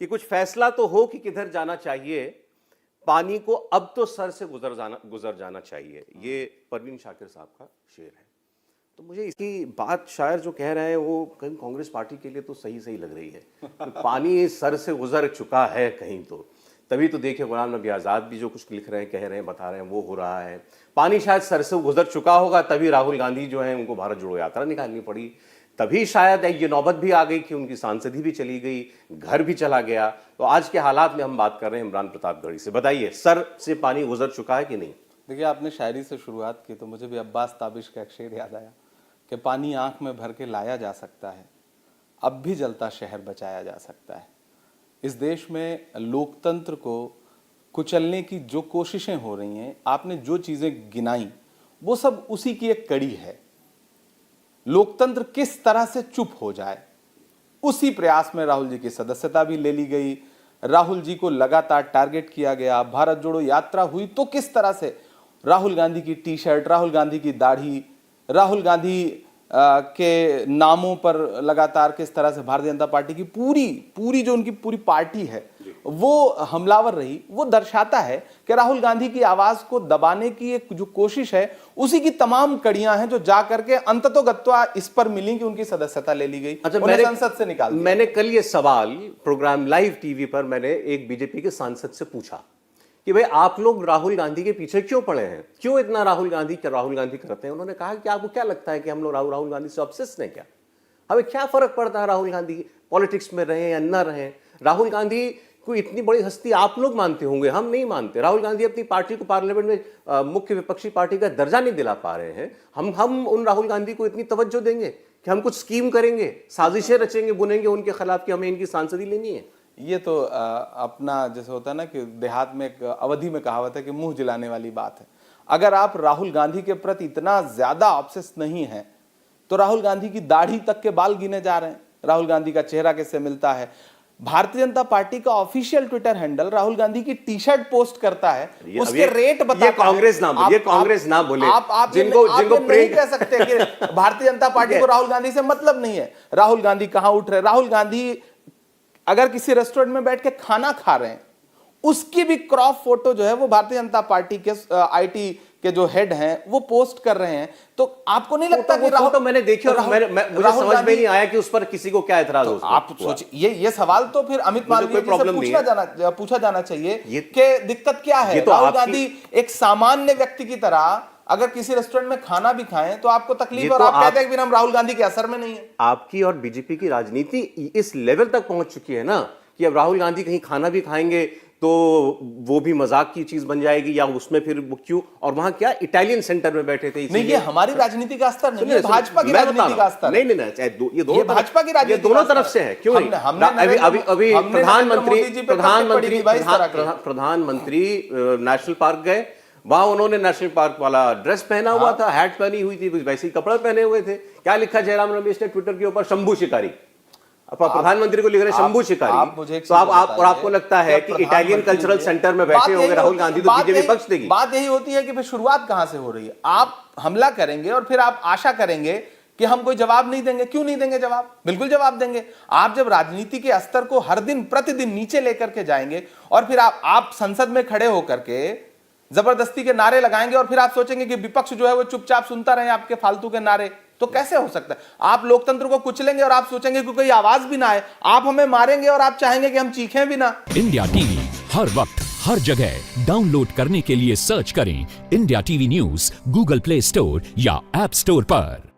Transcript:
कि कुछ फैसला तो हो कि किधर जाना चाहिए, पानी को अब तो सर से गुजर जाना चाहिए। ये परवीन शाकिर साहब का शेर है। तो मुझे इसकी बात शायर जो कह रहे हैं वो कहीं कांग्रेस पार्टी के लिए तो सही सही लग रही है। तो पानी सर से गुजर चुका है कहीं, तो तभी तो देखिए गुलाम नबी आज़ाद भी जो कुछ लिख रहे हैं, कह रहे हैं, बता रहे हैं, वो हो रहा है। पानी शायद सर से गुजर चुका होगा, तभी राहुल गांधी जो है उनको भारत जोड़ो यात्रा निकालनी पड़ी, तभी शायद ये नौबत भी आ गई कि उनकी सांसदी भी चली गई, घर भी चला गया। तो आज के हालात में हम बात कर रहे हैं इमरान प्रतापगढ़ी से। बताइए, सर से पानी गुजर चुका है कि नहीं? देखिए, आपने शायरी से शुरुआत की तो मुझे भी अब्बास ताबिश का एक शेर याद आया कि पानी आंख में भर के लाया जा सकता है, अब भी जलता शहर बचाया जा सकता है। इस देश में लोकतंत्र को कुचलने की जो कोशिशें हो रही हैं, आपने जो चीजें गिनाई वो सब उसी की एक कड़ी है। लोकतंत्र किस तरह से चुप हो जाए, उसी प्रयास में राहुल जी की सदस्यता भी ले ली गई। राहुल जी को लगातार टारगेट किया गया। भारत जोड़ो यात्रा हुई तो किस तरह से राहुल गांधी की टी शर्ट, राहुल गांधी की दाढ़ी, राहुल गांधी के नामों पर लगातार किस तरह से भारतीय जनता पार्टी की पूरी जो उनकी पूरी पार्टी है वो हमलावर रही। वो दर्शाता है कि राहुल गांधी की आवाज को दबाने की एक जो कोशिश है, उसी की तमाम कड़ियां हैं जो जा करके अंततोगत्वा इस पर मिली कि उनकी सदस्यता ले ली गई। अच्छा, उन्हें संसद से निकाल दिया। मैंने कल ये सवाल प्रोग्राम लाइव टीवी पर मैंने एक बीजेपी के सांसद से पूछा कि भाई आप लोग राहुल गांधी के पीछे क्यों पड़े हैं, क्यों इतना राहुल गांधी करते हैं? उन्होंने कहा कि आपको क्या लगता है कि हम लोग राहुल गांधी से ऑब्सेस्ड हैं क्या? हमें क्या फर्क पड़ता है राहुल गांधी पॉलिटिक्स में रहे या न रहे? राहुल गांधी कोई इतनी बड़ी हस्ती आप लोग मानते होंगे, हम नहीं मानते। राहुल गांधी अपनी पार्टी को पार्लियामेंट में मुख्य विपक्षी पार्टी का दर्जा नहीं दिला पा रहे हैं। हम उन राहुल गांधी को इतनी तवज्जो देंगे कि हम कुछ स्कीम करेंगे, साजिशें रचेंगे, बुनेंगे उनके खिलाफ कि हमें इनकी सांसदी लेनी है? ये तो अपना जैसे होता है ना कि देहात में एक अवधि में कहावत है कि मुंह जिलाने वाली बात है। अगर आप राहुल गांधी के प्रति इतना ज्यादा ऑब्सेस नहीं है तो राहुल गांधी की दाढ़ी तक के बाल गिने जा रहे हैं, राहुल गांधी का चेहरा कैसे मिलता है। भारतीय जनता पार्टी का official Twitter handle Rahul Gandhi की टी शर्ट पोस्ट करता है, उसके रेट बताता है। ये कांग्रेस ना बोले। आप जिनको नहीं कह सकते कि भारतीय जनता पार्टी को राहुल गांधी से मतलब नहीं है। राहुल गांधी कहां उठ रहे? राहुल गांधी अगर किसी रेस्टोरेंट में बैठ के खाना खा रहे हैं, उसकी भी क्रॉप फोटो जो है वो भारतीय जनता पार्टी के आईटी के जो हेड हैं वो पोस्ट कर रहे हैं। तो आपको नहीं लगता कि राहुल, तो मैंने देखी और मुझे समझ में नहीं आया कि उस पर किसी को क्या एतराज हो? आप सोचिए, ये सवाल तो फिर अमित मालवीय जी से पूछा जाना चाहिए कि दिक्कत क्या है। राहुल गांधी एक सामान्य व्यक्ति की तरह अगर किसी रेस्टोरेंट में खाना भी खाएं तो आपको तकलीफ, और आप कहते हैं कि हम राहुल गांधी के असर में नहीं है। आपकी और बीजेपी की राजनीति इस लेवल तक पहुंच चुकी है ना कि अब राहुल गांधी कहीं खाना भी खाएंगे तो वो भी मजाक की चीज बन जाएगी, या उसमें फिर वो क्यों? और वहां क्या इटालियन सेंटर में बैठे थे? नहीं, ये हमारी राजनीति का स्तर नहीं है, भाजपा की राजनीति का स्तर। नहीं, ये दोनों भाजपा की राजनीति दोनों तरफ से है। क्यों नहीं? अभी प्रधानमंत्री नेशनल पार्क गए, वहां उन्होंने नेशनल पार्क वाला ड्रेस पहना हुआ था, हैट पहनी हुई थी, वैसे ही कपड़े पहने हुए थे। क्या लिखा जयराम रमेश ने ट्विटर के ऊपर? शंभू शिकारी। प्रधानमंत्री को लिख रहे शंभू शिकारी। तो आपको लगता है कि इटालियन कल्चरल सेंटर में बैठे होंगे राहुल गांधी तो बीजेपी पक्ष देगी? बात यही होती है कि फिर शुरुआत कहां से हो रही है? आप हमला करेंगे और फिर आप आशा करेंगे कि हम कोई जवाब नहीं देंगे। क्यों नहीं देंगे जवाब? बिल्कुल जवाब देंगे। आप जब राजनीति के स्तर को हर दिन प्रतिदिन नीचे लेकर के जाएंगे और फिर आप संसद में खड़े होकर के जबरदस्ती के नारे लगाएंगे और फिर आप सोचेंगे कि विपक्ष जो है वो चुपचाप सुनता रहे आपके फालतू के नारे, तो कैसे हो सकता है? आप लोकतंत्र को कुचलेंगे और आप सोचेंगे कि कोई आवाज भी ना आए, आप हमें मारेंगे और आप चाहेंगे कि हम चीखें भी ना। इंडिया टीवी हर वक्त हर जगह डाउनलोड करने के लिए सर्च करें India TV news Google play store या ऐप स्टोर पर।